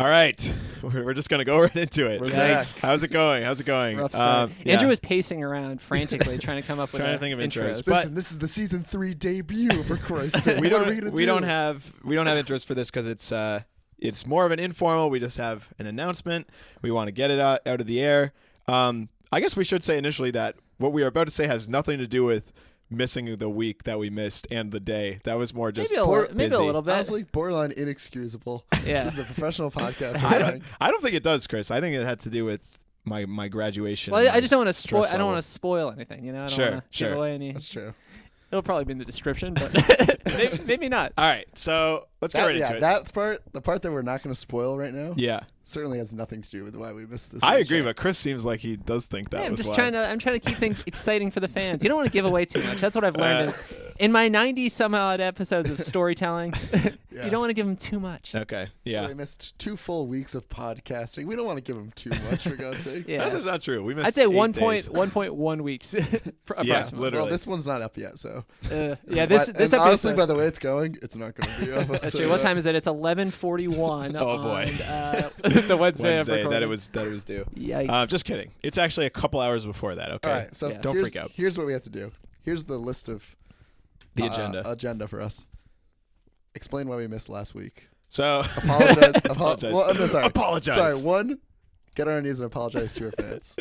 All right, we're just gonna go right into it. We're Yikes. back. How's it going? How's it going? Rough start. Yeah. Andrew was pacing around frantically, trying to come up with Trying to think of intros. intros. But- Listen, this is the season 3 debut. For Christ's sake, we what are we gonna do? don't have interest for this because it's more of an informal. We just have an announcement. We want to get it out of the air. I guess we should say initially that what we are about to say has nothing to do with missing the week that we missed and the day. That was more just Maybe a busy. little bit. Honestly, borderline inexcusable. Yeah. This is a professional podcast. I We're don't, doing. I don't think it does, Chris. I think it had to do with my graduation. Well, I and just don't want to stress spoil. I don't level. want to spoil anything. You know, I don't Sure, want to sure. give away any. That's true. It'll probably be in the description, but maybe not. All right, so let's get right into it. The part that we're not going to spoil right now, Yeah, certainly has nothing to do with why we missed this. I week's agree, show. but Chris seems like he does think that Yeah, I'm was just why. I'm trying to keep things exciting for the fans. You don't want to give away too much. That's what I've learned in my 90 some odd episodes of storytelling. Yeah. You don't want to give them too much. Okay, yeah. We missed 2 full weeks of podcasting. We don't want to give them too much, for God's sake. Yeah. That is not true. We missed I'd say 8 1.1 days. weeks. Yeah, approximately. literally. Well, this one's not up yet, so. Yeah, this But- this and honestly, episode. by the way it's going, it's not going to be up. That's true. What time is it? It's 11:41. Oh, boy. On, the Wednesday of Wednesday that recording. it was due. Yikes. Just kidding. It's actually a couple hours before that. Okay. All right, so Yeah. Don't here's, freak out. Here's what we have to do. Here's the list of The agenda. agenda for us. Explain why we missed last week. So Apologize. Apologize. Well, no, sorry. Apologize. Sorry. One, get on our knees and apologize to our fans.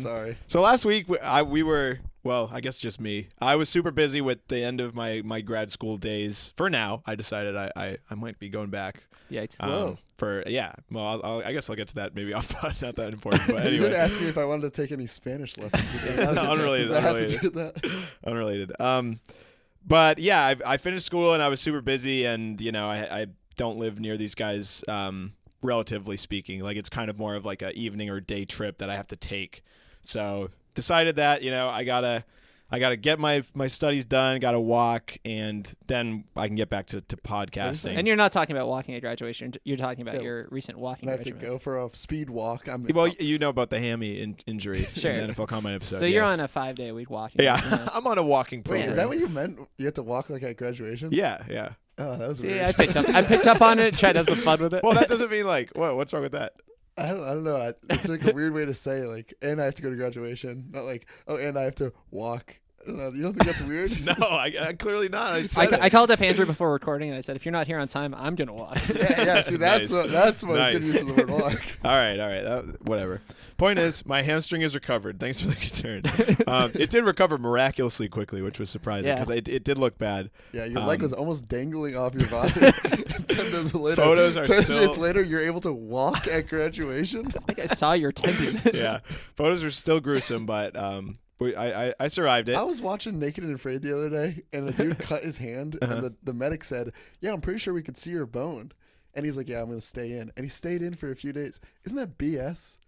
Sorry. So last week we were, well, I guess just me. I was super busy with the end of my grad school days. For now, I decided I might be going back. Yikes. Whoa. Well, I guess I'll get to that maybe off. Not that important, but You did anyway, ask me if I wanted to take any Spanish lessons. Again. Unrelated, Does that have to unrelated. do with that? unrelated. But yeah, I finished school and I was super busy, and I don't live near these guys. Relatively speaking, like it's kind of more of like a evening or day trip that I have to take. So decided that I gotta get my studies done, gotta walk, and then I can get back to podcasting. And you're not talking about walking at graduation. You're talking about Yeah. your recent walking And I have to regimen. go for a speed walk. Well, you know about the hammy injury Sure. in the NFL Combine episode. So you're yes. on a 5-day-a-week walking. Yeah, regimen. I'm on a walking Wait, program. is that what you meant? You have to walk like at graduation? Yeah. Oh, that was See, weird. I picked up on it. Tried to have some fun with it. Well, that doesn't mean like, what's wrong with that? I don't know. It's like a weird way to say like, and I have to go to graduation. Not like, oh, and I have to walk. I don't know. You don't think that's weird? No, I clearly not. I said I called up Andrew before recording and I said, if you're not here on time, I'm gonna walk. Yeah. See, that's Nice. that's what Nice. good use of the word walk. All right. Whatever. Point is, my hamstring is recovered. Thanks for the concern. It did recover miraculously quickly, which was surprising Yeah. because it did look bad. Yeah, your leg was almost dangling off your body. 10 days later, Photos are 10 still- days later, you're able to walk at graduation. I think I saw your tendon. Yeah, photos are still gruesome, but I survived it. I was watching Naked and Afraid the other day, and a dude cut his hand, and the medic said, "Yeah, I'm pretty sure we could see your bone." And he's like, "Yeah, I'm gonna stay in," and he stayed in for a few days. Isn't that BS?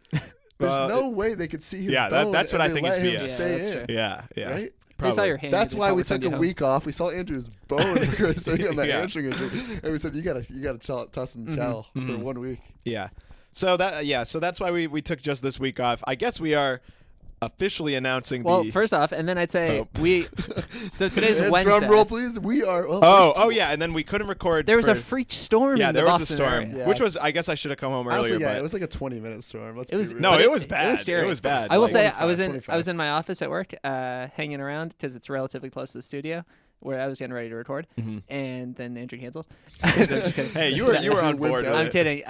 There's Well, no way they could see his yeah, bone. that's what and I they think is let him BS. Stay that's in, true. Yeah. right? They saw Probably. your hand. That's they why probably we sent took you a home. week off. We saw Andrew's bone because on that Yeah. hamstring injury, and we said you gotta toss and towel for 1 week. Yeah. So that's why we took just this week off. I guess we are officially announcing Well, the first off, and then I'd say Oh. So today's And Wednesday. drum roll, please. We are. Oh yeah, and then we couldn't record. There was a for- freak storm. yeah, in there the was a Boston storm, area. Yeah. which was I guess I should have come home Honestly, earlier. yeah, but it was like a 20-minute storm. Let's It was be real. No, it was It bad. was scary. It was bad. I will Like, say 25, I was in 25. my office at work, hanging around because it's relatively close to the studio where I was getting ready to record, and then Andrew canceled. No, just kidding. Hey, you were on Went board. down. with I'm it. kidding.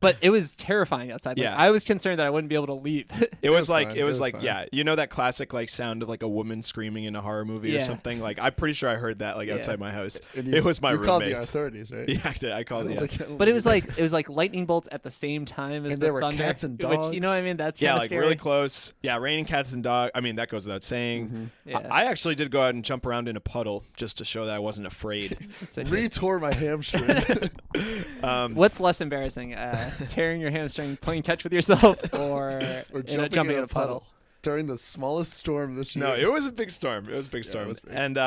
But it was terrifying outside. Like, Yeah. I was concerned that I wouldn't be able to leave. It was was like fine. it It was was like fine. yeah, you know that classic like sound of like a woman screaming in a horror movie or Yeah. something. Like I'm pretty sure I heard that like Yeah. outside my house. And It was my you called the roommates. authorities, right? Yeah, I called. Yeah, But it was like lightning bolts at the same time as And the there were thunder. cats and Which, you know what I dogs. mean? That's yeah, kinda like scary. really close. Yeah, raining cats and dog. I mean that goes without saying. Yeah. I actually did go out and jump around in a puddle just to show that I wasn't afraid. It's a- Retore my hamstring. What's less embarrassing, tearing your hamstring playing catch with yourself, or, or jumping in a puddle? during the smallest storm this year. No, it was a big storm. It was a big storm. was big. And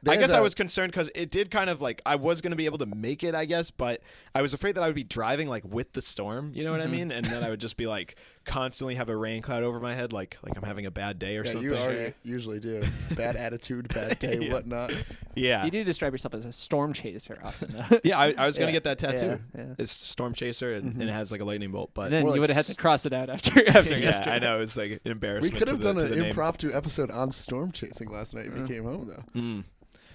They I guess had I a- was concerned because it did kind of like I was going to be able to make it, I guess, but I was afraid that I would be driving like with the storm, you know what I mean? And then I would just be like constantly have a rain cloud over my head, like I'm having a bad day or Yeah, something. you already usually do. Bad attitude, bad day, Yeah. whatnot. Yeah. You do describe yourself as a storm chaser often, though. Yeah, I was gonna Yeah, get that tattoo. yeah. It's Storm Chaser, and it has like a lightning bolt. But And then More you like would have had s- to cross it out after yeah, yesterday. I know it's like an We embarrassment. could have to done the, an to the name. impromptu episode on storm chasing last night if you came home, though. Mm.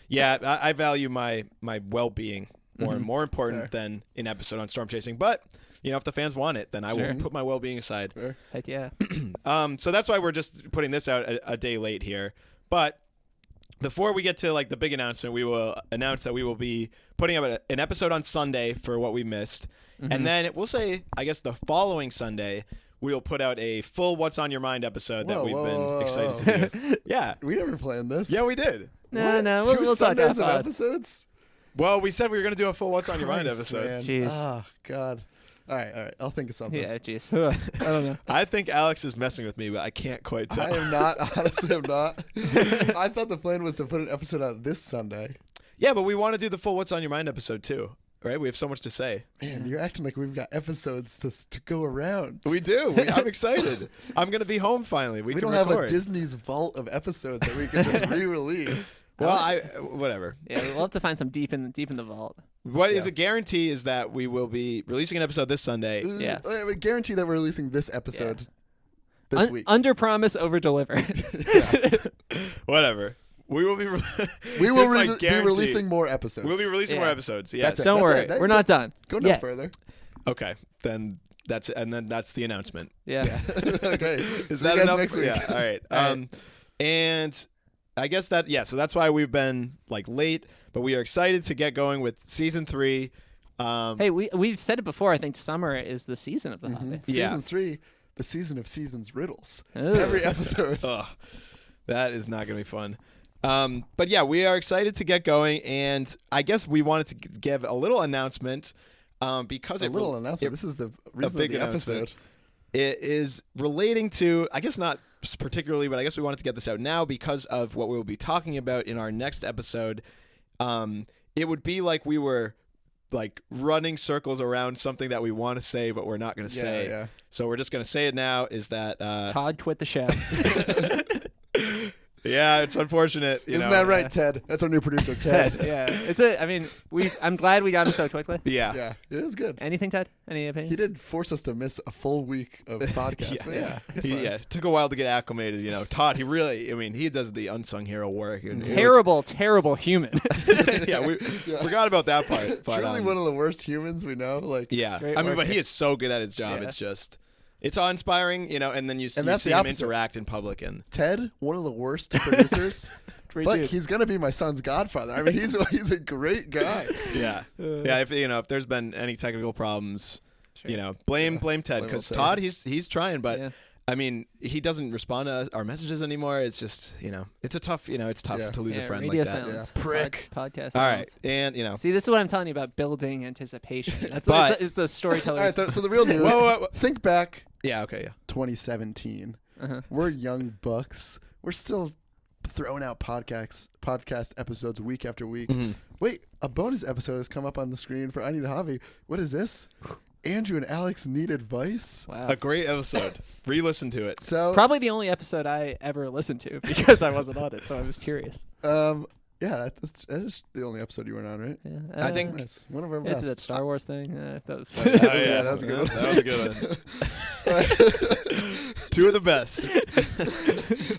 Yeah, I value my well-being more important Fair. than an episode on storm chasing. But if the fans want it, then I Sure. will put my well-being aside. Fair. Heck yeah. So that's why we're just putting this out a day late here. But before we get to like the big announcement, we will announce that we will be putting up an episode on Sunday for what we missed, and then we'll say, I guess, the following Sunday we'll put out a full "What's on Your Mind" episode that Whoa, we've whoa, been whoa, excited whoa. to do. Yeah, We never planned this. yeah, we did. No, What? no, 2 we'll talk Sundays of out loud. episodes? Well, we said we were gonna do a full "What's on Your Mind" Christ, episode. man. Jeez. Oh, God. All right. I'll think of something. Yeah, jeez. I don't know. I think Alex is messing with me, but I can't quite tell. I am not. Honestly, I'm not. I thought the plan was to put an episode out this Sunday. Yeah, but we want to do the full "What's on Your Mind" episode too, right? We have so much to say. Man, you're acting like we've got episodes to go around. We do. I'm excited. I'm gonna be home finally. We We can don't have a record. Disney's vault of episodes that we can just re-release. Well, whatever. Yeah, we'll have to find some deep in the vault. What is Yeah. a guarantee is that we will be releasing an episode this Sunday. Yes. We guarantee that we're releasing this episode this week. Under promise, over deliver. Whatever. We will be. We will Here's my be guarantee. releasing more episodes. We'll be releasing Yeah. more episodes. Yes. That's it. Don't worry, That- we're not done. Go no yet. further. Okay. Then that's it. And then that's the announcement. Yeah. Okay. Is See that you guys enough? next week. Yeah. All right. All right. And I guess that so that's why we've been like late, but we are excited to get going with season 3. Hey, we've said it before. I think summer is the season of the Hobbits. Yeah. Season 3, the season of seasons riddles. Ooh. Every episode. Ugh, that is not going to be fun. But yeah, we are excited to get going, and I guess we wanted to give a little announcement because A little announcement. This is the reason big of the announcement. episode. It is relating to, I guess not particularly, but I guess we wanted to get this out now because of what we will be talking about in our next episode. It would be like we were like running circles around something that we want to say, but we're not going to say. Yeah. So we're just going to say it now. Is that Todd quit the show. yeah, it's unfortunate. You Isn't know. that right, Ted? That's our new producer, Ted. Yeah, I mean, I'm glad we got him so quickly. Yeah. Yeah, it is good. Anything, Ted? Any opinions? He did force us to miss a full week of podcast. Yeah. But yeah, it's He, fine. it took a while to get acclimated. Todd, he does the unsung hero work. And it was- Terrible human. yeah, we forgot about that part. But, Truly one of the worst humans we know. Like, yeah, Great I mean, work. but he is so good at his job. Yeah. It's awe-inspiring, and then you that's see the him opposite. interact in public, and Ted, one of the worst producers, Great but dude. he's gonna be my son's godfather. I mean, he's a great guy. yeah, yeah. If there's been any technical problems, blame Ted, Blame because Ted. Todd he's trying, but Yeah. I mean, he doesn't respond to our messages anymore. It's just it's a tough it's tough Yeah. to lose a friend radio like that. silence. Yeah. Prick. Podcast. All right, silence. and See, this is what I'm telling you about building anticipation. That's But- it's a storyteller's. All right, so the real news. Whoa. Think back, yeah, okay, yeah. 2017. Uh-huh. We're young bucks. We're still throwing out podcast episodes week after week. Mhm. Wait, a bonus episode has come up on the screen for I Need a Hobby. What is this? Andrew and Alex need advice. Wow. A great episode. Re-listen to it. So, Probably the only episode I ever listened to because I wasn't on it, so I was curious. yeah, that is the only episode you weren't on, right? Yeah, I think- Nice. One of our Is best. that Star Wars thing? That was. Oh, yeah, that was a good one. That was a good one. Two of the best.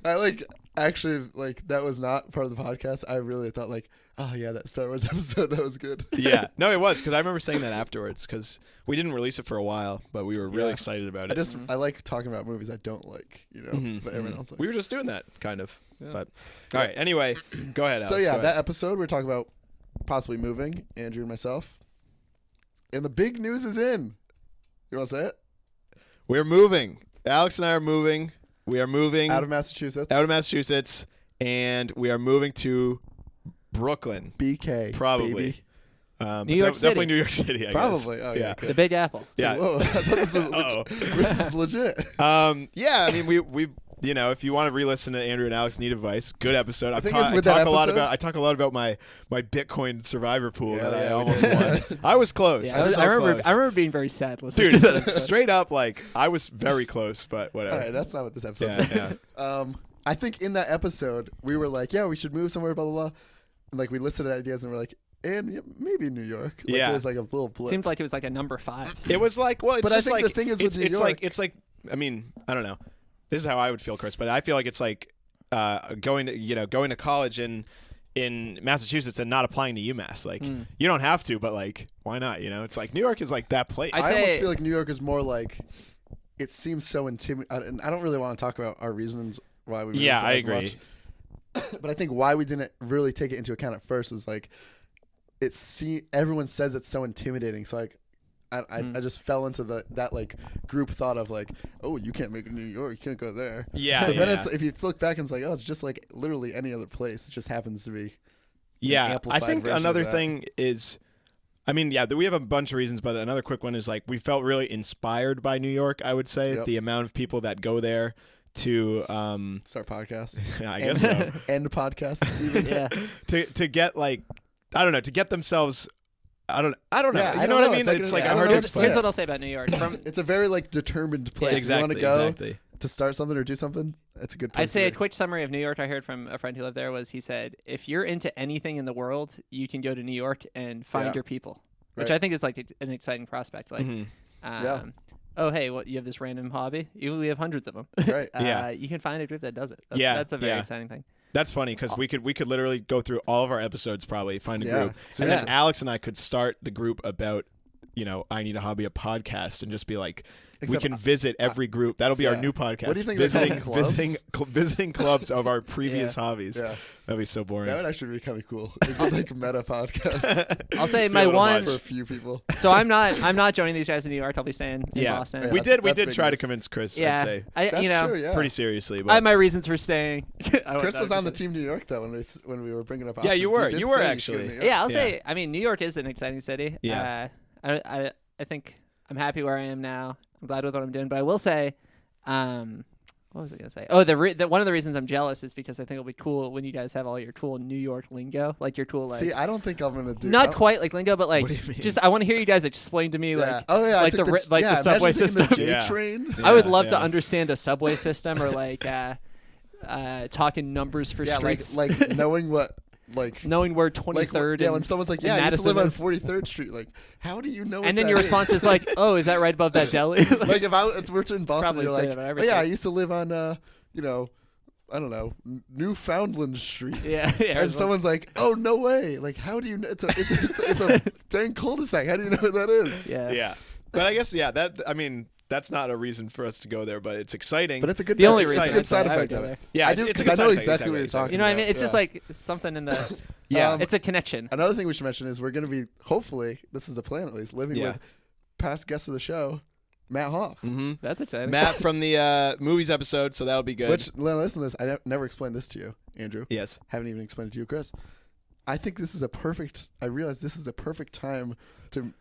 That was not part of the podcast. I really thought oh yeah, that Star Wars episode, that was good. Yeah, no, it was because I remember saying that afterwards because we didn't release it for a while, but we were really Yeah. excited about I it. just I like talking about movies I don't like, Mhm, but everyone mhm. else likes. We were just doing that kind of, Yeah. but all right. Anyway, go ahead. Alex, So yeah, go that ahead. episode we're talking about possibly moving, Andrew and myself. And the big news is in. You want to say it? We're moving. Alex and I are moving. We are moving Out of Massachusetts. Massachusetts, and we are moving to Brooklyn, BK. probably. baby. New York City. Definitely New York City. I Probably. guess. Oh yeah. The Big Apple. Yeah. Whoa, I thought this was Uh-oh. this is legit. Yeah, I mean, if you want to re-listen to Andrew and Alex Need Advice, good episode. I think it's with that I talk a lot about my Bitcoin survivor pool that I we almost did. won. I was close. Yeah, was so I remember. close. I remember being very sad listening to that. Dude, straight up, like I was very close, but whatever. All right, that's not what this episode. Yeah. I think in that episode we were like, yeah, we should move somewhere, blah blah blah. And like we listed ideas and we're like, and maybe New York. Like, Yeah. There's like a little blip. Seemed like it was like a number 5. It was like, well, it's But I just think like the thing is with New York- it's like I mean, I don't know. This is how I would feel, Chris, but I feel like it's like going to college in Massachusetts and not applying to UMass. Like you don't have to, but like why not? It's like New York is like that place. I'd I almost say- feel like New York is more like it seems so intimidating. And I don't really want to talk about our reasons why we moved Yeah, I as agree. much. But I think why we didn't really take it into account at first was like everyone says it's so intimidating. So like I just fell into that like group thought of like, oh, you can't make it in New York, you can't go there. Yeah. So then yeah. it's if you look back and it's like, oh, it's just like literally any other place. It just happens to be. Yeah, I amplified think version of another that. thing is, I mean, yeah, we have a bunch of reasons, but another quick one is like we felt really inspired by New York. I would say Yep. the amount of people that go there to, Start podcasts. I guess so, End podcasts. Even. Yeah. to get like, I don't know, to get themselves. I don't know. Yeah, You I know don't what I know. mean? It's like It's a- like I I don't heard know. it's Here's what I'll say about New York. It's a very like determined place. exactly, If you want to go exactly. to start something or do something, it's a good place. I'd say to a be. quick summary of New York I heard from a friend who lived there was he said, if you're into anything in the world, you can go to New York and find Yeah. your people, which Right. I think is like an exciting prospect. Like, Mhm. Yeah. oh, hey, what you have this random hobby? We have hundreds of them. Right. Yeah. You can find a group that does it. Yeah, That's a very yeah. exciting thing. That's funny because we could literally go through all of our episodes, probably find a Yeah, group, and seriously. then Alex and I could start the group about. I Need a Hobby, a podcast, and just be like, Except we can visit every group. That'll be our yeah. new podcast. What do you think they're visiting called, clubs? visiting clubs of our previous Yeah. hobbies? Yeah, That'd be so boring. that would actually be kind of cool. It'd be like meta podcast I'll say Be a my little one. for a few people. So I'm not joining these guys in New York. I'll be staying in yeah, Boston. Yeah, we that's- did that's big try to news. convince Chris. Yeah. I'd say That's true. Yeah. pretty seriously. I But have my reasons for staying. Chris was on the team New York though when we were bringing up. Yeah, you options. were. did You were say actually. should go to New York. Yeah, I'll Yeah. say. I mean, New York is an exciting city. Yeah. I think I'm happy where I am now. I'm glad with what I'm doing. But I will say, what was I gonna say? Oh, one of the reasons I'm jealous is because I think it'll be cool when you guys have all your cool New York lingo, like your cool like. See, I don't think I'm gonna do. not I'll- quite like lingo, but like What do you mean? just I want to hear you guys explain to me Yeah. like Oh yeah. I like took the ri- like the yeah, subway imagine taking system. The J Yeah. train. I would Yeah, love to yeah. understand a subway system or like talking numbers for Yeah, streets, like knowing what like. knowing where Like 23rd. yeah, and, when someone's like, and "Yeah, I used to live on Madison is. 43rd Street," like, how do you know? what and then that your is? response is like, "Oh, is that right above that deli?" like if we're in Boston, Probably you're say like, that about "Oh every yeah, I state. used to live on I don't know, Newfoundland Street." yeah, yeah. And someone's like, "Oh no way! Like, how do you know? It's a dang cul-de-sac. How do you know what that is?" yeah. yeah. But I guess that's not a reason for us to go there, but it's exciting. But it's a good. The only it's reason a exciting. good I'd say side I would effect go of there. it. yeah, I it's do a because good I know side effect, exactly what you're talking You know what I mean? about. It's just Yeah. like something in the. Yeah. It's a connection. Another thing we should mention is we're going to be hopefully this is the plan at least living Yeah. with past guests of the show, Matt Hoff. Mm-hmm. That's exciting. Matt from the movies episode, so that'll be good. Which listen to this. I never explained this to you, Andrew. Yes. Haven't even explained it to you, Chris. I think this is a perfect. I realize this is the perfect time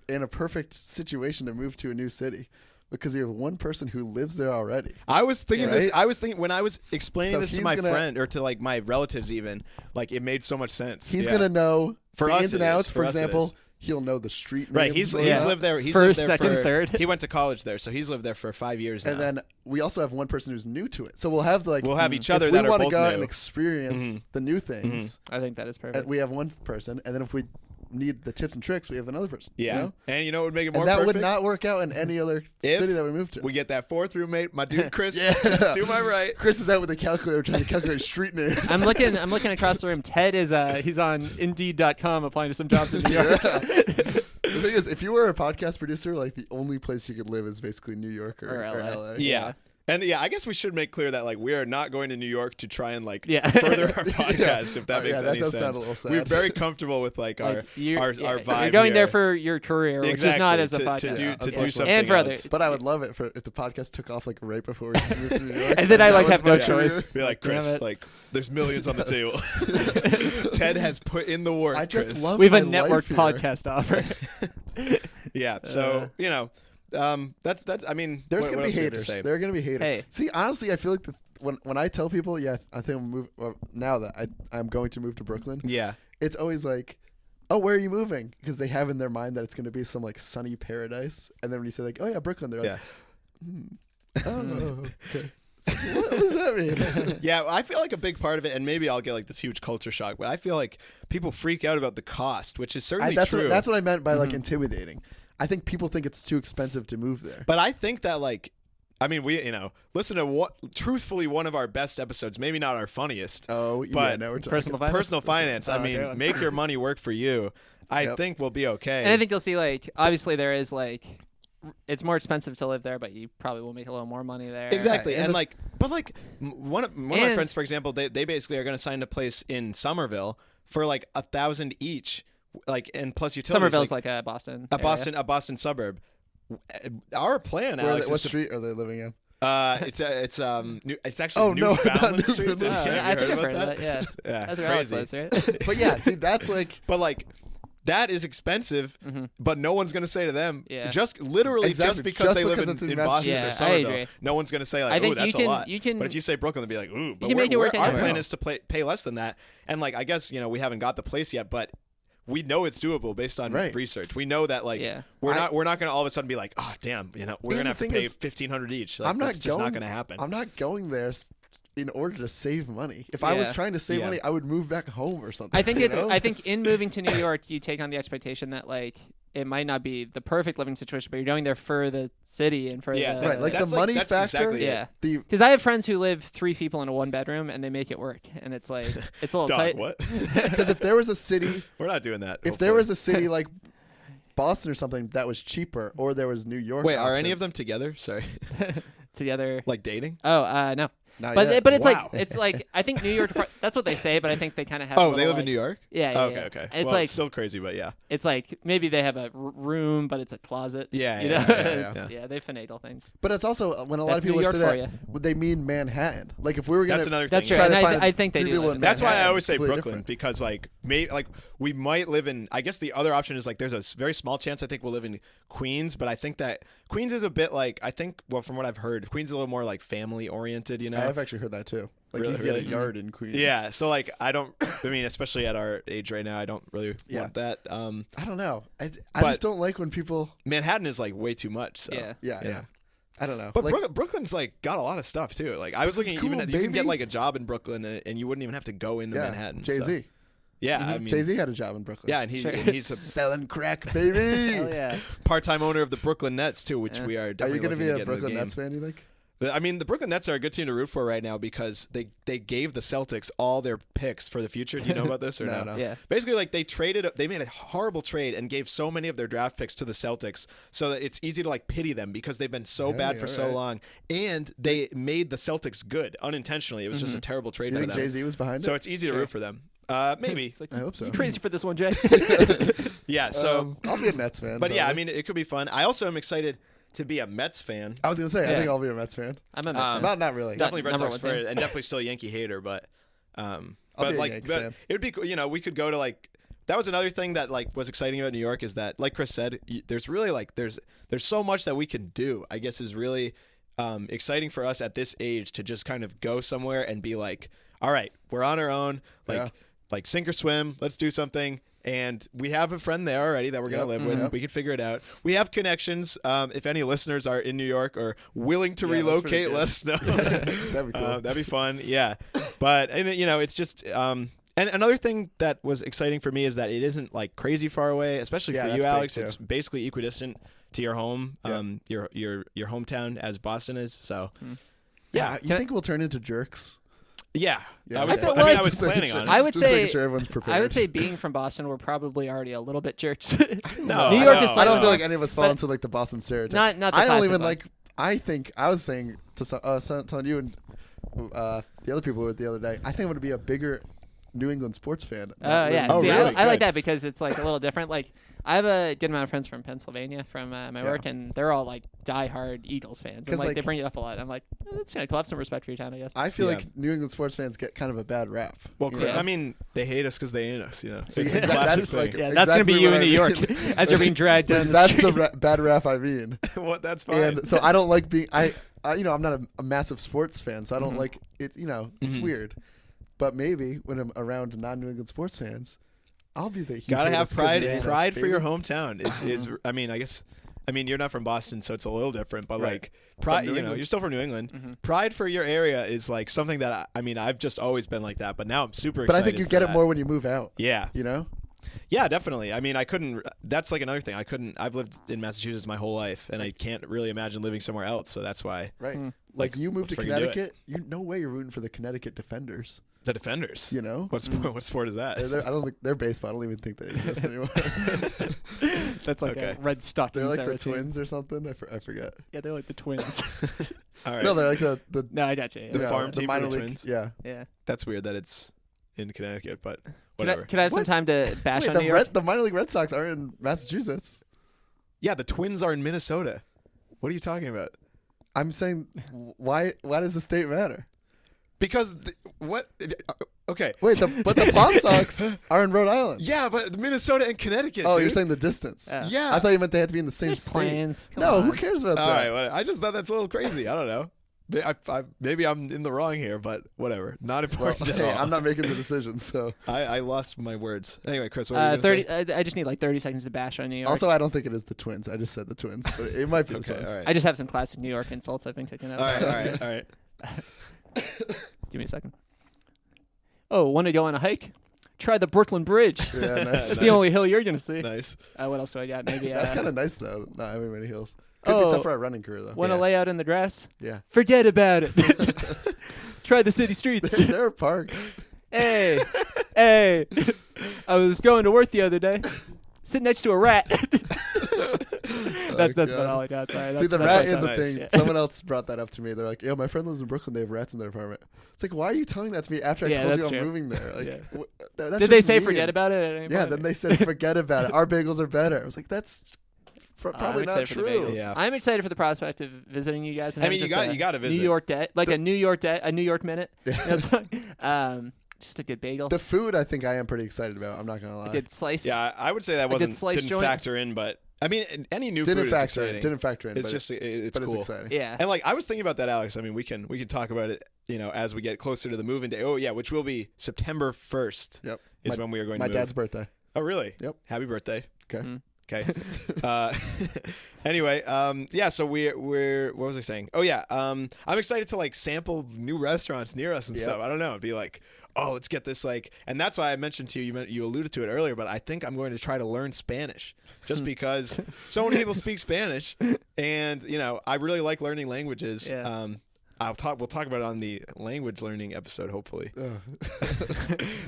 in a perfect situation to move to a new city, because you have one person who lives there already. I was thinking Yeah, this. right? I was thinking when I was explaining So this to he's my gonna- friend or to like my relatives, even like it made so much sense. He's Yeah. gonna know For the us ins and it is. outs. For For us it example, is. he'll know the street Right. names. He's lived there. He's First, lived there second, for, third. He went to college there, so he's lived there for 5 years now. And then we also have one person who's new to it. So we'll have We'll have each other If we that are want to both go out new. and experience Mhm. the new things, I think that is perfect. we have one person, and then if we need the tips and tricks, we have another person. yeah. You know? And you know what would make it more And that perfect? would not work out in any other If city that we moved to. We get that fourth roommate, my dude Chris, Yeah. to my right. Chris is out with a calculator trying to calculate street names. I'm looking across the room. Ted is he's on Indeed.com applying to some jobs in New York. The thing is, if you were a podcast producer, like the only place you could live is basically New York or LA. Yeah. And yeah, I guess we should make clear that like we are not going to New York to try and like Yeah. further our podcast, if that makes Yeah, that any does sense. sound a little sad. We're very comfortable with like our Like, you're, our yeah, vibe. You're going there here. for your career, which exactly, is not as a to podcast. do unfortunately. something And for else. others. But I would love it if the podcast took off like right before we moved to New York. And then I That like was have no my career. choice. Be like, Damn Chris, it. like there's millions on the table. Ted has put in the work. I just Chris. love We have a my network life here. podcast offer. Yeah. So you know, that's. I mean, There's what gonna be else do we have to haters. say? There are gonna be haters. Hey. See, honestly, I feel like when I tell people, yeah, I think now that I'm going to move to Brooklyn, Yeah. it's always like, oh, where are you moving? Because they have in their mind that it's going to be some like sunny paradise, and then when you say like, oh yeah, Brooklyn, they're like, oh, okay. It's like, what does that mean? Yeah, I feel like a big part of it, and maybe I'll get like this huge culture shock, but I feel like people freak out about the cost, which is certainly true. That's what I meant by like intimidating. I think people think it's too expensive to move there. But I think that like, I mean, we listen to truthfully one of our best episodes, maybe not our funniest. Oh, yeah, but now we're talking. Personal finance. Personal finance. I Oh, mean, okay. make your money work for you. I think we'll be okay. And I think you'll see, like, obviously there is, like, it's more expensive to live there, but you probably will make a little more money there. Exactly. Yeah, And like, but like one of my And- friends, for example, they basically are going to sign a place in Somerville for like $1,000 each, like, and plus utilities. Somerville's like a Boston. a area. Boston suburb. Our plan, Where are Alex, they, what is to street are they living in? it's actually Oh, no, Newfoundland not Street. Newfoundland. Have you I think heard I've about heard of that. Yeah. Yeah, That's where Alex crazy. lives, right? But yeah, see, that's like But like, that is expensive, but no one's gonna say to them, Yeah. just literally Exactly, just because just they live because in, it's in in Massachusetts. Boston or Yeah, I Somerville, agree. no one's gonna say I like, think "Oh, that's you can- a lot." you can- But if you say Brooklyn, they'll be like, "Ooh." But can make it work our anywhere. plan is to pay less than that, and like I guess we haven't got the place yet, but we know it's doable based on Right. research. We know that like Yeah. we're not gonna all of a sudden be like, "Oh, damn, we're And gonna the have to thing pay is, $1,500 each." Like, I'm not that's just going. not gonna happen. I'm not going there in order to save money. If I was Yeah. trying to save Yeah. money, I would move back home or something. I think you it's. know? I think in moving to New York, you take on the expectation that like it might not be the perfect living situation, but you're going there for the city and for Yeah, the right, like the that's money that's factor. exactly it. yeah. the Because I have friends who live 3 people in a 1-bedroom and they make it work, and it's like it's a little Dog, tight. what? because if there was a city, We're not doing that. if there was a city like Boston or something that was cheaper, or there was New York. Wait, are any option- of them together? Sorry, Together. like dating? Oh, no. Not But yet. but it's Wow. like I think New York. That's what they say, but I think they kind of have. Oh, a they little, live in like- New York. Yeah, yeah. Okay, yeah. okay. It's Well, like it's still crazy, but yeah. it's like maybe they have a room, but it's a closet. Yeah, you yeah, know? yeah, It's- yeah. yeah, they finagle things. But it's also when a lot That's of people New say York for that, ya. would they mean Manhattan? Like if we were gonna, That's another That's thing. true, try and to find I think they 3 do. people live in there. That's why I Manhattan, always say completely Brooklyn different. because like we might live in. I guess the other option is like there's a very small chance I think we'll live in Queens, but I think that Queens is a bit like from what I've heard, Queens is a little more like family oriented. I've actually heard that too. Like Really? you can get a Really? yard in Queens. Yeah, so like I mean, especially at our age right now, I don't really Yeah. want that. I don't know. I But- just don't like when people. Manhattan is like way too much. So. Yeah. Yeah. I don't know. But like, Brooklyn's like got a lot of stuff too. Like I was looking, cool, even at, you can get baby. like a job in Brooklyn and you wouldn't even have to go into yeah, Manhattan. Jay so- Z. Yeah, I mean, Jay Z had a job in Brooklyn. yeah, and Sure. he's a selling crack, baby. Hell yeah. part-time owner of the Brooklyn Nets too, which Yeah. we are Are definitely you gonna looking be to a get into the Brooklyn game. Nets fan? You think? I mean, the Brooklyn Nets are a good team to root for right now because they gave the Celtics all their picks for the future. Do you know about this or No, no? no. Yeah. Basically, like they made a horrible trade and gave so many of their draft picks to the Celtics, so that it's easy to like pity them because they've been so bad for so alright. long, and they made the Celtics good unintentionally. It was just a terrible Do trade you for think them. Jay Z was behind So it? it's easy to Sure. root for them. Maybe. It's like, I hope so. You crazy for this one, Jay? Yeah. So, I'll be a Nets fan. but yeah, I probably. mean, it could be fun. I also am excited to be a Mets fan. I was gonna say I Yeah. think I'll be a Mets fan. I'm a Mets fan. Not really. Definitely Red number Sox one for team. it, and definitely still a Yankee hater, but I'll but be a like Yanks but fan. it would be cool. We could go to like that was another thing that like was exciting about New York is that like Chris said, there's really like there's so much that we can do. I guess is really exciting for us at this age to just kind of go somewhere and be like, all right, we're on our own, like sink or swim, let's do something. And we have a friend there already that we're going to Yep. live with. Mhm. We can figure it out. We have connections. If any listeners are in New York or willing to Yeah, that's pretty relocate, good. let us know. That'd be cool. That'd be fun. Yeah. But, and it's just, and another thing that was exciting for me is that it isn't like crazy far away, especially Yeah, for that's you, big, Alex. too. It's basically equidistant to your home, Yeah. your hometown as Boston is. So, Yeah, you Can I- think we'll turn into jerks? yeah. Yeah, I was, I feel I mean, like- I was Just making planning sure- on it. I would just making say- sure everyone's prepared. I would say being from Boston, we're probably already a little bit jerks. No, New I York know, is I slightly don't know. feel like any of us fall But- into like the Boston stereotype. not the I don't classic even one. like. I think I was saying to telling you and the other people the other day. I think it would be a bigger New England sports fan. Oh not yeah, living Oh, see, in- really? I like Good. that because it's like a little different. Like I have a good amount of friends from Pennsylvania from my Yeah. work, and they're all like diehard Eagles fans, 'Cause, and like like- they bring it up a lot. I'm like, that's kind of cool. Have some respect for your town, I guess. I feel Yeah. like New England sports fans get kind of a bad rap. Well, you know? Yeah. I mean, they hate us because they ain't us. You know, See, It's a exactly- classic that's like- thing. Yeah, that's gonna be exactly you what in I New York mean. as you're being dragged down the That's street. the bad rap I mean. What? That's fine. And so I don't like being I you know, I'm not a massive sports fan, so I don't Mhm. like it. You know, it's Mhm. weird. But maybe when I'm around non-New England sports fans, I'll be the Gotta have pride. Yeah, Pride for your hometown is. I mean, I guess. I mean, you're not from Boston, so it's a little different. But Right. like, pride. New You know, England. you're still from New England. Mhm. Pride for your area is like something that I mean, I've just always been like that. But now I'm super But I excited. think you for get it that. more when you move out. Yeah. You know, Yeah, definitely. I mean, I couldn't. That's like another thing. I couldn't. I've lived in Massachusetts my whole life, and I can't really imagine living somewhere else. So that's why right? Mm. Like you move to let's freaking do it. Connecticut, you no way you're rooting for the Connecticut Defenders. the Defenders. You know, What sport? What sport is that? I don't think they're baseball. I don't even think they exist anymore. That's like Okay. a red stockings. They're like the era team. Twins or something. I forget. Yeah, they're like the Twins. All right. No, they're like the no, I got you. The Yeah. farm team for minor the league. Twins? Yeah. Yeah. That's weird that it's in Connecticut, but Could whatever. I have some What? time to bash Wait, on New York? the minor league Red Sox are in Massachusetts. Yeah, the Twins are in Minnesota. What are you talking about? I'm saying, why does the state matter? Because what? Okay. Wait, but the Paw Sox are in Rhode Island. Yeah, but Minnesota and Connecticut. Oh, dude. you're saying the distance. Yeah. Yeah. I thought you meant they had to be in the same There's state. planes. Come No, on. who cares about All that? right. Well, I just thought that's a little crazy. I don't know. Maybe I'm in the wrong here, but whatever. Not Well, important at hey, all. I'm not making the decision, so. I lost my words. Anyway, Chris, what were you gonna 30. say? I just need like 30 seconds to bash on New York. Also, I don't think it is the Twins. I just said the Twins, but it might be the Okay, Twins. all right. I just have some classic New York insults I've been kicking out. All right. Give me a second. Oh, want to go on a hike? Try the Brooklyn Bridge. Yeah, nice. It's the only hill you're gonna see. Nice. What else do I got? Maybe. That's kind of nice, though, not having many hills. Could be Oh. tough for a running career, though. Want to Yeah. lay out in the grass? Yeah. Forget about it. Try the city streets. There are parks. Hey, hey. I was going to work the other day, sitting next to a rat. That's God. about all I got. Sorry. See, the that's rat my is a thought. thing. Yeah. Someone else brought that up to me. They're like, "Yo, my friend lives in Brooklyn. They have rats in their apartment." It's like, why are you telling that to me after I Yeah, told you that's I'm true. moving there? Like, Yeah. that's Did they just say mean. forget about it at any Yeah. point? Then they said forget about it. Our bagels are better. I was like, that's probably I'm not excited for the true. bagels. Yeah. I'm excited for the prospect of visiting you guys. And I having mean, just you got to visit. New York day, like The- a New York day, a New York minute. You know what I'm saying? Just a good bagel, The food, I think I am pretty excited about. I'm not gonna lie. a good slice. Yeah, I would say that good wasn't slice didn't joint. factor in, but I mean, any new didn't food is factor exciting. in. Didn't factor in. It's but just it's but cool. it's exciting. Yeah. And like I was thinking about that, Alex. I mean, we can talk about it, you know, as we get closer to the moving day. Oh yeah, which will be September 1st. Yep. Is when we are going My to move. dad's birthday. Oh really? Yep. Happy birthday. Okay. Mm. Okay. Anyway, yeah. So we're what was I saying? Oh yeah. I'm excited to like sample new restaurants near us and Yep. stuff. I don't know. It'd be like, oh, let's get this like, and that's why I mentioned to you. You alluded to it earlier, but I think I'm going to try to learn Spanish just because so many people speak Spanish, and you know I really like learning languages. Yeah. We'll talk about it on the language learning episode, hopefully. Ugh.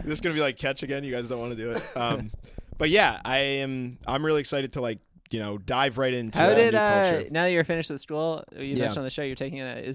This is gonna be like catch again. You guys don't want to do it. But yeah, I'm really excited to like, you know, dive right into How all did new culture. now that you're finished with school, you Yeah. mentioned on the show you're taking a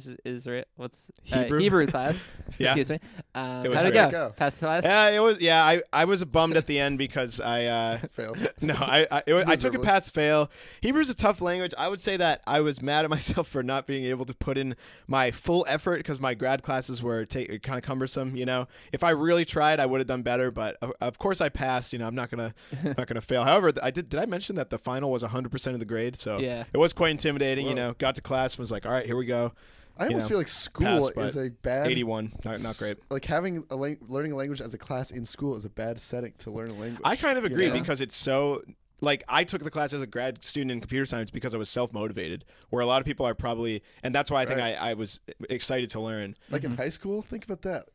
what's Hebrew? Hebrew class. Yeah. Excuse me. was How'd it great. go? Go. Passed the class. Yeah, it was. Yeah, I was bummed at the end because I Failed. no, I took a Miserably. pass fail. Hebrew's a tough language. I would say that I was mad at myself for not being able to put in my full effort because my grad classes were kind of cumbersome. You know, if I really tried, I would have done better. But of course, I passed. You know, I'm not gonna fail. However, I did. Did I mention that the final was 100% of the grade? So Yeah. it was quite intimidating. You Whoa. know, got to class and was like, all right, here we go. I almost know, feel like school pass, is but a bad 81, not great. Like having learning a language as a class in school is a bad setting to learn a language. I kind of you agree know? because it's so like I took the class as a grad student in computer science because I was self-motivated, where a lot of people are probably, and that's why I think Right. I was excited to learn. Like in high school, think about that.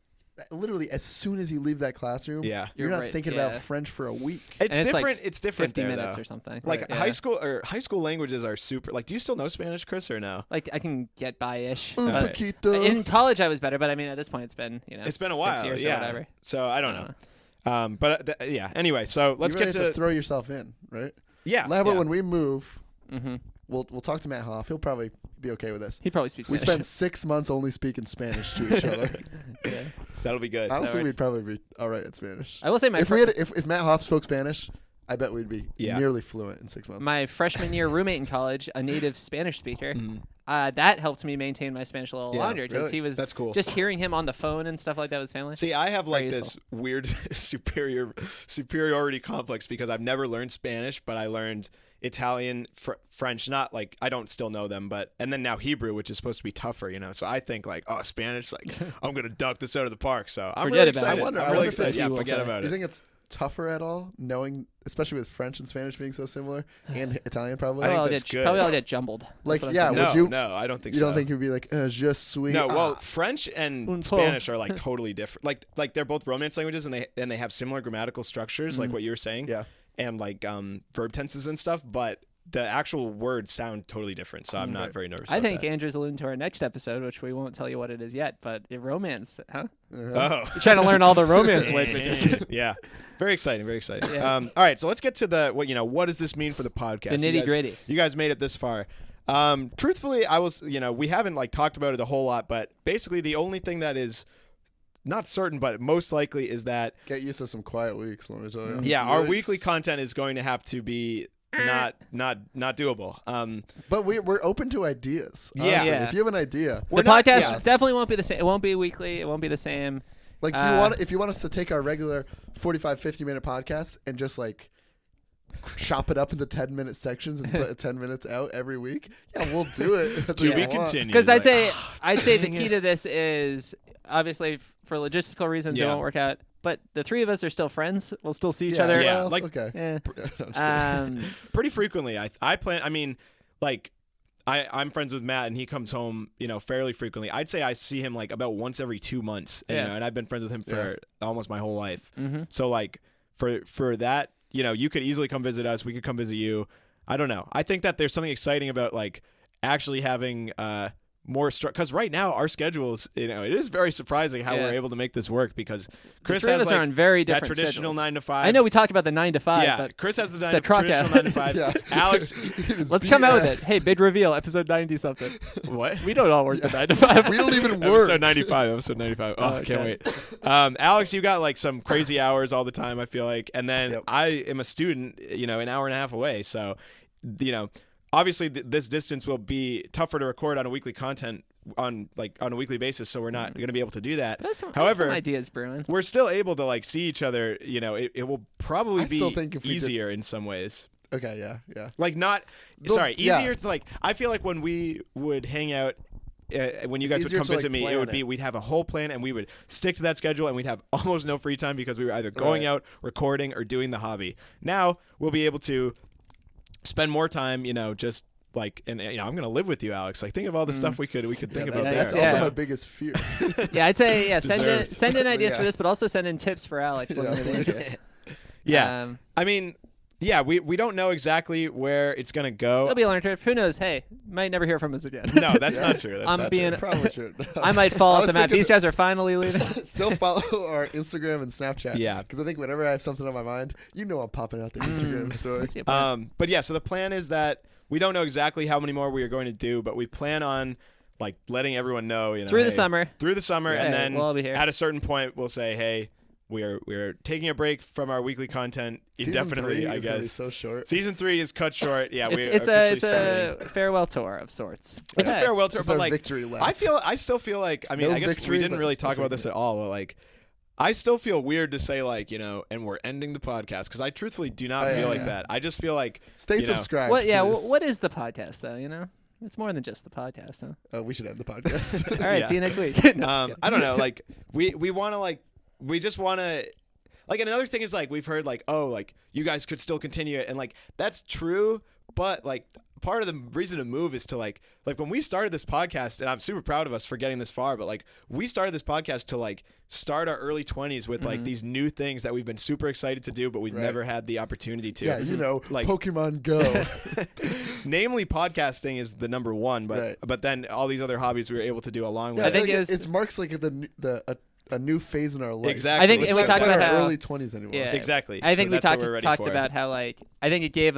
Literally, as soon as you leave that classroom, Yeah, you're You're not right, thinking yeah. about French for a week. it's And it's like different. It's different 50 there, minutes though. or something. Like Right. Yeah. high school languages are super. Like, do you still know Spanish, Chris, or no? Like I can get by-ish. Un but poquito. in college, I was better, but I mean, at this point, it's been It's been a 6 while, years yeah. or whatever. So I don't know. Yeah. Anyway, so let's you really get have to to throw yourself in, right? yeah. Lambert, yeah. when we move, Mm-hmm. we'll talk to Matt Hoff. He'll probably be okay with this. He probably speaks We Spanish. spent 6 months only speaking Spanish to each other. Yeah. That'll be good. Honestly, works. we'd probably be all right at Spanish. I will say If Matt Hoff spoke Spanish, I bet we'd be Yeah. nearly fluent in 6 months. my freshman year roommate in college, a native Spanish speaker, Mhm. that helped me maintain my Spanish a little Yeah, longer because really? he was That's cool. just hearing him on the phone and stuff like that with his family. See, I have like Very this weird superiority complex because I've never learned Spanish, but I learned Italian, French. Not like I don't still know them, but and then now Hebrew, which is supposed to be tougher, you know. So I think like, oh, Spanish, like I'm gonna duck this out of the park. So I'm Forget really about it. excited. I wonder I'm if really that's excited. what Yeah, you will forget say. about Do it. you think it's tougher at all, knowing, especially with French and Spanish being so similar, and Italian probably? I think Probably all that's get, good. probably all get jumbled. Like, That's what I'm yeah, thinking. would No, you- no, I don't think You so. don't think you'd be like, je suis? No, well, ah. French and Un peu. Spanish are like totally different. Like they're both Romance languages, and they have similar grammatical structures, like what you were saying, Yeah. and like verb tenses and stuff. But the actual words sound totally different. So I'm not Right. very nervous. I about think that. Andrew's alluding to our next episode, which we won't tell you what it is yet, but romance, huh? Uh-huh. Oh. You're trying to learn all the romance languages. Yeah, very exciting, very exciting. Yeah. All right, so let's get to the what does this mean for the podcast? The You guys- nitty-gritty. You guys made it this far. Truthfully, we haven't like talked about it a whole lot, but basically the only thing that is not certain, but most likely is that Get used to some quiet weeks, let me tell you. yeah, our Yikes. weekly content is going to have to be not doable. But we're open to ideas. Yeah. honestly. Yeah. If you have an idea, The We're not- podcast yes. definitely won't be the same. It won't be weekly. It won't be the same. like, do you want if you want us to take our regular 45, 50-minute podcast and just like chop it up into 10-minute sections and put 10 minutes out every week? Yeah, we'll do it. if that's To what be you want. continued. Because I'd Like, say the dang key it. to this is obviously for logistical reasons it Yeah. won't work out. But the three of us are still friends. We'll still see each Yeah, other. Yeah, well, like- okay. Eh. I'm just kidding. pretty frequently. I plan. I mean, like. I'm friends with Matt, and he comes home, fairly frequently. I'd say I see him like about once every 2 months, and, Yeah. and I've been friends with him for almost my whole life. Mm-hmm. So like for that, you could easily come visit us. We could come visit you. I don't know. I think that there's something exciting about like actually having more because right now our schedules, it is very surprising how Yeah. we're able to make this work because Chris the three of has us are like on very that different traditional schedules. 9 to 5. I know we talked about the 9 to 5, yeah, but Chris has the a truck traditional out. 9 to 5. Yeah. Alex, It is let's come out with it. BS. Hey, big reveal, episode 90 something. what? We don't all work the 9 to 5. We don't even work. Episode 95. Episode 95. Oh, Okay. can't wait. Alex, you got like some crazy hours all the time, I feel like. And then Yep. I am a student, an hour and a half away. So, obviously this distance will be tougher to record on a weekly content on a weekly basis. So we're not going to be able to do that. But I have some However, ideas brewing. we're still able to like see each other. It will probably I still be think if we did- easier in some ways. Okay, yeah. Like not Well, sorry, yeah. easier to like. I feel like when we would hang out, when you It's guys would easier come to, like, visit me, it plan would be it. we'd have a whole plan and we would stick to that schedule and we'd have almost no free time because we were either going Right. out, recording, or doing the hobby. Now we'll be able to spend more time, just like and I'm gonna live with you, Alex. Like think of all the stuff we could think about That's there. also Yeah. my biggest fear. Yeah, I'd say Deserved. send in ideas Yeah. for this, but also send in tips for Alex. Yeah, looking at please. it. Yeah. Um, Yeah, we don't know exactly where it's gonna go. it'll be a learning curve. Who knows? Hey, might never hear from us again. No, that's Yeah. not true. That's I'm not being- true. probably true. I might fall I off was the map. thinking These guys are finally leaving. Still follow our Instagram and Snapchat. Yeah. Because I think whenever I have something on my mind, I'm popping out the Instagram story. That's a good point. But yeah, so the plan is that we don't know exactly how many more we are going to do, but we plan on like letting everyone know, Through the hey, summer. through the summer, Yeah, and then we'll all be here. at a certain point we'll say, hey, we're taking a break from our weekly content indefinitely. Season 3 I is gonna be guess so short. season 3 is cut short. Yeah, It's we're it's officially a starting. farewell tour of sorts. It's a Yeah. farewell tour, It's but our like victory lap. I still feel like I mean No I guess victory, we didn't but really still talk about taking this it. at all, but like I still feel weird to say like and we're ending the podcast because I truthfully do not Oh, feel yeah, like yeah. that. I just feel like Stay you know, subscribed. What? Yeah. please. What is the podcast though? It's more than just the podcast, huh? We should end the podcast. All right. Yeah. See you next week. No, just kidding. I don't know. Like we want to we just want to like another thing is like we've heard like like you guys could still continue it and like that's true, but like part of the reason to move is to like when we started this podcast, and I'm super proud of us for getting this far, but like we started this podcast to like start our early 20s with like these new things that we've been super excited to do, but we've Right. never had the opportunity to. Yeah, like Pokemon Go. namely podcasting is the number one, but Right. but then all these other hobbies we were able to do along with Yeah, I think feel it's- it marks like a new phase in our life. exactly. I think- It's and we like- talked not about our how- early 20s anymore. Yeah. Exactly. I think So we that's what we're ready talked for. about how I think it gave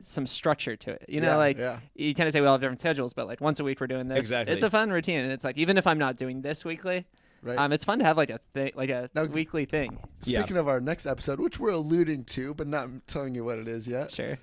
some structure to it. Yeah. You kind of say we all have different schedules, but like once a week we're doing this. Exactly. It's a fun routine, and it's like even if I'm not doing this weekly, Right. It's fun to have like a thing, like a Now- weekly thing. Speaking of our next episode, which we're alluding to, but not telling you what it is yet, Sure.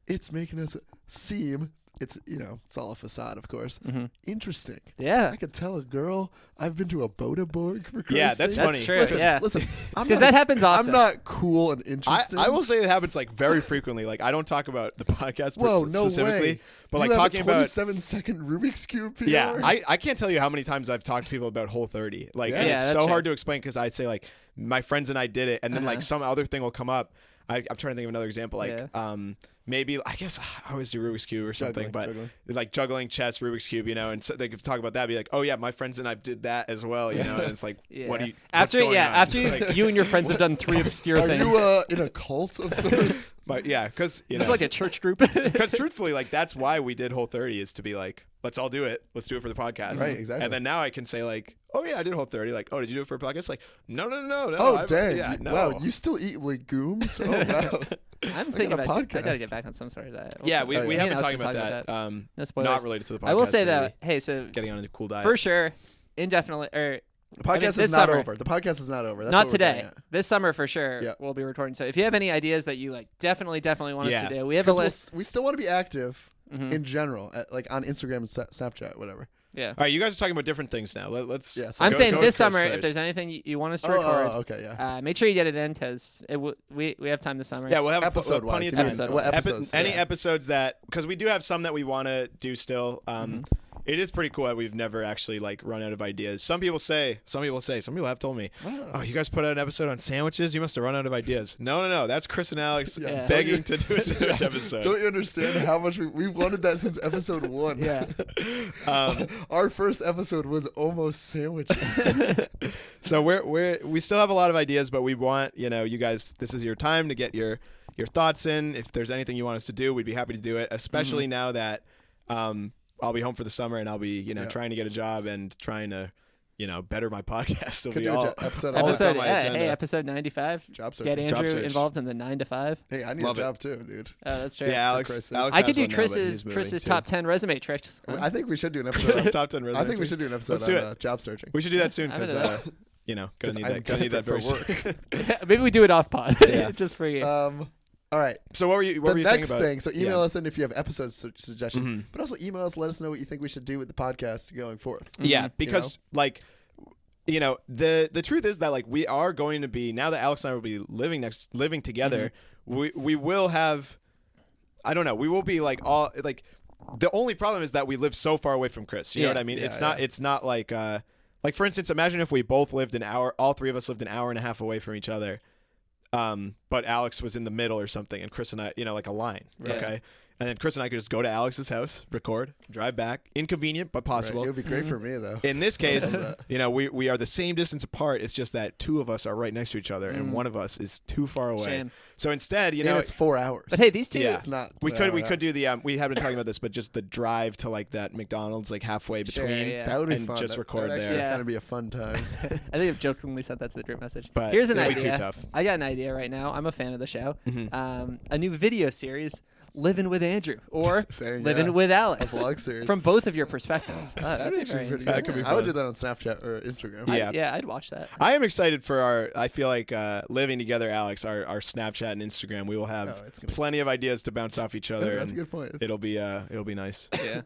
it's making us seem it's it's all a facade, of course. Mm-hmm. Interesting. Yeah. I could tell a girl I've been to a Bodeborg for Christ's Yeah, that's sake. funny. true. Listen, Yeah. listen, I'm Because not- that happens often. I'm not cool and interesting. I will say it happens like very frequently. Like I don't talk about the podcast Whoa, no specifically, way. but You like have talking a about 27-second Rubik's Cube PR? yeah, I can't tell you how many times I've talked to people about Whole30. Like Yeah. and Yeah, it's that's so true. hard to explain because I say like my friends and I did it, and then like Uh-huh. some other thing will come up. I'm trying to think of another example. Like Yeah. maybe I guess I always do Rubik's Cube or something, Juggling. like juggling, chess, Rubik's Cube, and so they could talk about that. Be like, oh yeah, my friends and I did that as well, And it's like, Yeah. what do you? After what's going on? after Like, you and your friends have done 3 obscure Are things. you in a cult of sorts? but yeah, because Is this like a church group? Because truthfully, like that's why we did Whole30 is to be like, let's all do it. Let's do it for the podcast. Right, exactly. And then now I can say like, oh yeah, I did Whole30. Like, oh, did you do it for a podcast? Like, no. Oh, dang. Yeah, no. Wow, you still eat legumes? Oh, wow. I'm thinking got a about. I podcast. gotta get back on some sort of diet. Yeah, we Oh, yeah. have Me been and talking Alex about been that. No spoilers. Not related to the podcast. I will say maybe. that. Hey, so Getting on a cool diet. for sure, indefinitely or The podcast this is not summer. over. The podcast is not over. That's not what we're getting today. at. This summer for sure. Yeah. We'll be recording. So if you have any ideas that you like, definitely want us Yeah. to do. We have a 'Cause list. we still want to be active Mhm. in general, like on Instagram and Snapchat, whatever. Yeah. All right, you guys are talking about different things now. Let's. Yes. I'm go- saying go this with Chris summer, if first. there's anything you want us to Oh, record, okay, yeah. make sure you get it in because we have time this summer. Yeah, we'll have Episode plenty wise, of you time. mean, Episode what wise. episodes? Any yeah. episodes that because we do have some that we want to do still. Mm-hmm. It is pretty cool that we've never actually like run out of ideas. Some people have told me, Wow. oh, you guys put out an episode on sandwiches? You must have run out of ideas. No. That's Chris and Alex Yeah. begging to do a sandwich episode. Don't you understand how much we wanted that since episode 1? Yeah. Our first episode was almost sandwiches. So we still have a lot of ideas, but we want you guys. This is your time to get your thoughts in. If there's anything you want us to do, we'd be happy to do it. Especially now that I'll be home for the summer and I'll be trying to get a job and trying to better my podcast. It'll Could be do a all episode all on that's that. on my agenda. Hey, episode 95. Job search. Get Job Andrew search. involved in the 9 to 5. Hey, I need Love a it. job too, dude. Oh, that's true. Yeah, Alex. Christ's sake. Alex I could has do one now, but Chris's he's moving, Chris's too. top 10 resume tricks. I think we should do an Chris's episode. top 10 I resume think we tricks. should do an episode Let's do on it. job searching. We should do that soon I'm because into that. gonna 'Cause need I'm that. Gonna need that very desperate for soon. Maybe we do it off pod. Yeah. Just for you. All right. So what were you saying next about thing, so email yeah. us in if you have episode suggestions, Mhm. but also email us, let us know what you think we should do with the podcast going forth. Yeah, Mhm. because like the truth is that like we are going to be now that Alex and I will be living together, we will have I don't know, we will be like all like the only problem is that we live so far away from Chris. You know Yeah. what I mean? Yeah, It's not like for instance, imagine if we both lived all three of us lived an hour and a half away from each other. But Alex was in the middle or something, and Chris and I, like a line, Yeah. okay? And then Chris and I could just go to Alex's house, record, drive back. Inconvenient, but possible. Right, it would be great for me though. In this case, Love that. we are the same distance apart. It's just that two of us are right next to each other, and one of us is too far away. Shame. So instead, And it's 4 hours. But hey, these two. Yeah. it's not. we an hour could and a do the we have been talking about this, but just the drive to like that McDonald's like halfway Sure, between. yeah. half. That would be and fun. just That- record that'd there. actually Yeah. kind of be a fun time. I think I've jokingly sent that to the group message. But here's an it'll idea. be too tough. I got an idea right now. I'm a fan of the show. Mhm. A new video series, Living with Andrew, or Dang, Living yeah. with A Alex, vlog series. from both of your perspectives. That'd be actually very be pretty interesting. That could be I would fun. do that on Snapchat or Instagram. Yeah. Yeah, I'd watch that. I am excited for I feel like living together, Alex, our Snapchat and Instagram. We will have Oh, it's gonna- plenty of ideas to bounce off each other. That's a and good point. It'll be nice. Yeah.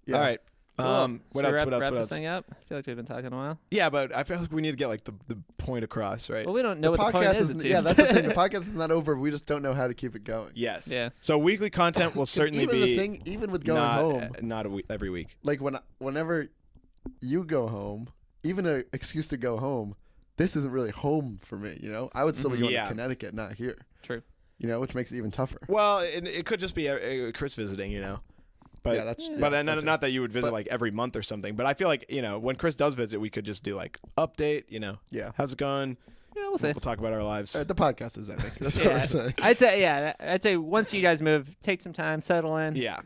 Yeah. All right. Cool. What Should we else? Wrap, What else? wrap What this else? thing up. I feel like we've been talking a while. Yeah, but I feel like we need to get like the point across, right? Well, we don't know The what the point podcast is. is. it Yeah, seems. that's the thing. The podcast is not over. We just don't know how to keep it going. Yes. Yeah. So weekly content will 'Cause certainly even be the thing, even with going not home, not every week. like whenever you go home, even an excuse to go home, this isn't really home for me. I would still be going Yeah. to Connecticut, not here. True. Which makes it even tougher. Well, it could just be Chris visiting, But Yeah, that's- but yeah, not, that's not that you would visit But- like every month or something. But I feel like when Chris does visit, we could just do like update. Yeah. How's it going? Yeah, we'll see. We'll talk about our lives. The podcast is ending. That's what Yeah. we're saying. I'd say once you guys move, take some time, settle in. Yeah.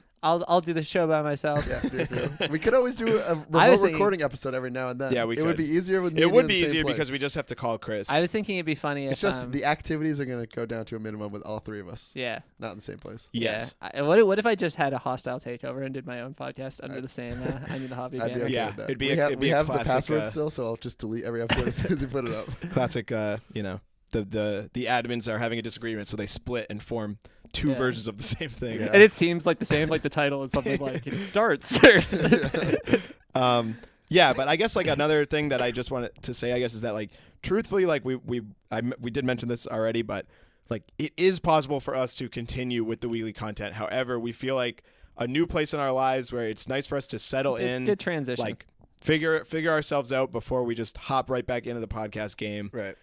I'll do the show by myself. Yeah, we could always do a I remote was thinking- recording episode every now and then. Yeah, we It would could. be easier with me. It and you would in be the same easier because place. we just have to call Chris. I was thinking it'd be funny It's if just the activities are gonna go down to a minimum with all three of us, yeah. not in the same place. yes. Yeah. What if I just had a hostile takeover and did my own podcast under the same I Need a Hobby I'd be banner? okay Yeah, with that. it'd be we a- have, it'd we be a have the classic, password still, so I'll just delete every episode as soon as you put it up. Classic, the admins are having a disagreement, so they split and form two Yeah. versions of the same thing. Yeah. And it seems like the same, like the title is something like darts or something. Yeah, but I guess like another thing that I just wanted to say, I guess, is that like truthfully, like we did mention this already, but like it is possible for us to continue with the weekly content. However, we feel like a new place in our lives where it's nice for us to settle in, Good transition. like figure ourselves out before we just hop right back into the podcast game. Right.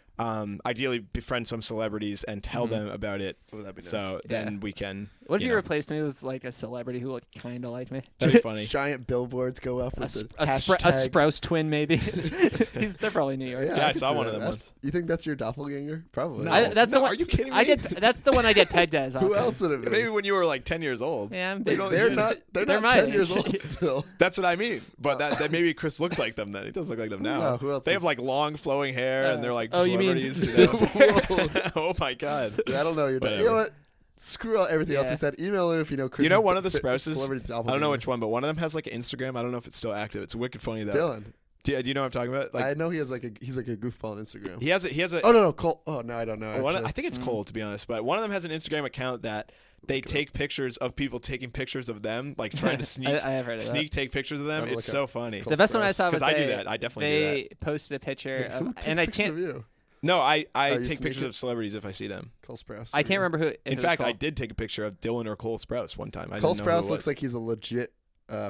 Ideally befriend some celebrities and tell them about it. Oh, that'd be nice. So then we can. What if you know, replaced me with like a celebrity who looked kind of like me? That's funny. Giant billboards go up A, with sp- the a, spr- a hashtag. Sprouse twin, maybe. They're probably New York. Yeah, I could saw see one of that. them That's- You think that's your doppelganger? Probably. No. That's the No, one. are you kidding I me? get. That's the one I get pegged as. Who often. else would it be? Maybe when you were like 10 years old. Yeah, I'm You busy. don't- They're you- not. They're they're not my 10 years age. old still. That's what I mean. But that maybe Chris looked like them then. He does look like them now. No, who else They is- have like long flowing hair and they're like Oh, you mean celebrities. this- Oh my god. I don't know. You're done. You Whatever. know what? Screw out everything else Yeah. we said. Email in if you know Chris. You know one of the Sprouses? Celebrity I don't know which one, but one of them has like an Instagram. I don't know if it's still active. It's wicked funny though. Dylan. Do you know what I'm talking about? Like I know he has like he's like a goofball on Instagram. he has a Oh no, Cole. Oh no, I don't know. one, actually. I think it's Cole to be honest, but one of them has an Instagram account that they take pictures of people taking pictures of them, like trying to sneak I have heard of that. sneak take pictures of them. Gotta It's look so up funny. Cole The best one I Sprouse. saw was 'Cause I do they, that. I definitely do they posted a picture Who of, takes and I pictures can't. of you? No, I you take sneak pictures it? of celebrities if I see them. Cole Sprouse. I can't remember who. if In it was fact, I called. did take a picture of Dylan or Cole Sprouse one time. I Cole didn't know who it Sprouse looks was. like he's a legit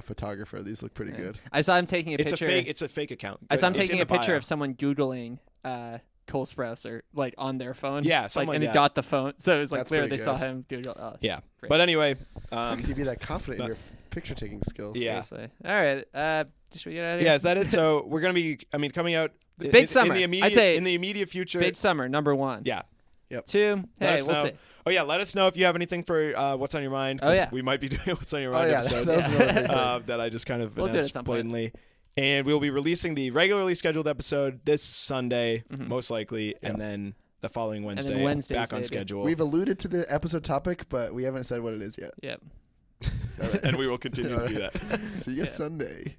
photographer. These look pretty Yeah. good. I saw him taking a It's picture. a fake account. I saw him It's in taking the a picture bio. of someone googling Cole Sprouse or like on their phone. Yeah, something like and that. he got the phone, so it was like That's clear pretty they saw good. him Google. Oh, Yeah. Great. But anyway, How can you be that confident in your picture taking skills? Yeah. seriously. All right. Should we get out of here? yeah, is that it? So we're gonna be, coming out Big summer. in the I'd immediate say in the immediate future. Big summer, number one. Yeah. 2. Let Hey, us we'll know. see. Oh yeah, let us know if you have anything for what's on your mind. Oh, 'cause yeah. we might be doing what's on your Oh mind yeah, episode that was another big thing. that I just kind of We'll do it at announced some point. blatantly. And we'll be releasing the regularly scheduled episode this Sunday, most likely, and then the following Wednesday, Wednesdays, back on maybe. schedule. We've alluded to the episode topic, but we haven't said what it is yet. Yep. All right. and we will continue to do that. See you Sunday.